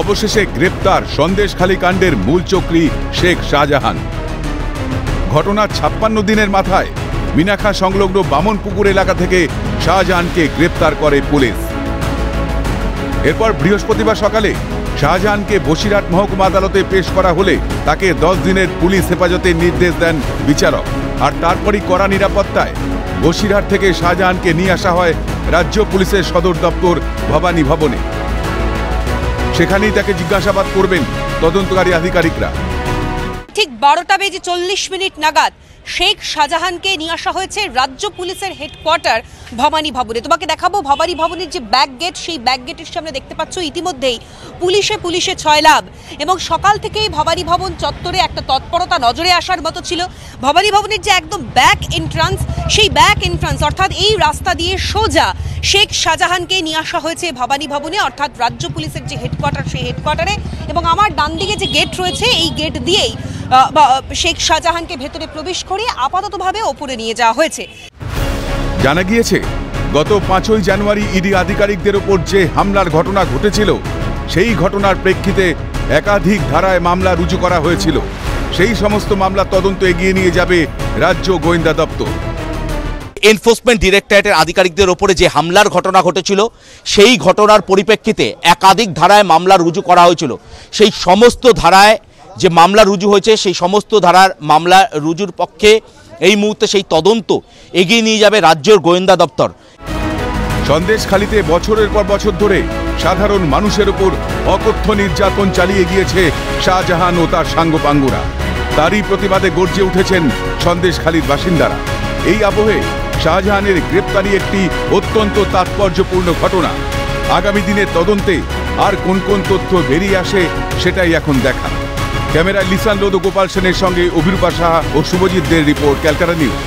অবশেষে গ্রেপ্তার সন্দেশখালী কাণ্ডের মূল চক্রী শেখ শাহজাহান। ঘটনার 56 দিনের মাথায় মিনাখা সংলগ্ন বামনপুকুর এলাকা থেকে শাহজাহানকে গ্রেপ্তার করে পুলিশ। এরপর বৃহস্পতিবার সকালে শাহজাহানকে বসিরহাট মহকুমা আদালতে পেশ করা হলে তাকে 10 দিনের পুলিশ হেফাজতের নির্দেশ দেন বিচারক। আর তারপরই কড়া নিরাপত্তায় বসিরহাট থেকে শাহজাহানকে নিয়ে আসা হয় রাজ্য পুলিশের সদর দপ্তর ভবানী ভবনে। সেখানেই তাকে জিজ্ঞাসাবাদ করবেন তদন্তকারী আধিকারিকরা। ঠিক 12:40 নাগাদ শেখ শাহজাহানকে নিয়ে আসা হয়েছে রাজ্য পুলিশের হেডকোয়ার্টার ভবানী ভবনে। তোমাকে দেখাবো ভবানী ভবনের যে ব্যাক গেট, সেই ব্যাক গেটের সামনে দেখতে পাচ্ছ ইতিমধ্যেই পুলিশে ছয়লাভ। এবং সকাল থেকেই ভবানী ভবন চত্বরে একটা তৎপরতা নজরে আসার মতো ছিল। ভবানী ভবনের যে একদম ব্যাক এন্ট্রান্স, সেই ব্যাক এন্ট্রান্স অর্থাৎ এই রাস্তা দিয়ে সোজা শেখ শাহজাহানকে নিয়ে আসা হয়েছে ভবানী ভবনে, অর্থাৎ রাজ্য পুলিশের যে হেডকোয়ার্টার, সেই হেডকোয়ার্টারে। এবং আমার ডান দিকে যে গেট রয়েছে, এই গেট দিয়েই শেখ শাহজাহানকে ভেতরে প্রবেশ করে আপাততভাবে ওপরে নিয়ে যাওয়া হয়েছে। জানা গিয়েছে গত 5ই জানুয়ারি ইডি আধিকারিকদের ওপর যে হামলার ঘটনা ঘটেছিল, সেই ঘটনার প্রেক্ষিতে একাধিক ধারায় মামলা রুজু করা হয়েছিল। সেই সমস্ত মামলা তদন্ত এগিয়ে নিয়ে যাবে রাজ্য গোয়েন্দা দপ্তর। এনফোর্সমেন্ট ডিরেক্টরেটের আধিকারিকদের ওপরে যে হামলার ঘটনা ঘটেছিল, সেই ঘটনার পরিপ্রেক্ষিতে একাধিক ধারায় মামলা রুজু করা হয়েছিল। সেই সমস্ত ধারায় যে মামলা রুজু হয়েছে, সেই সমস্ত ধারার মামলা রুজুর পক্ষে এই মুহূর্তে সেই তদন্ত এগিয়ে নিয়ে যাবে রাজ্যের গোয়েন্দা দপ্তর। সন্দেশখালীতে বছরের পর বছর ধরে সাধারণ মানুষের উপর অকথ্য নির্যাতন চালিয়ে গিয়েছে শাহজাহান ও তার সাঙ্গপাঙ্গরা। তারই প্রতিবাদে গর্জে উঠেছেন সন্দেশখালীর বাসিন্দারা। এই আবহে শাহজাহানের গ্রেপ্তারি একটি অত্যন্ত তাৎপর্যপূর্ণ ঘটনা। আগামী দিনের তদন্তে আর কোন কোন তথ্য বেরিয়ে আসে, সেটাই এখন দেখা। ক্যামেরায় লিসান লোদ ও গোপাল সেনের সঙ্গে অভিরূপা সাহা ও শুভজিৎ দের রিপোর্ট, ক্যালকাটা নিউজ।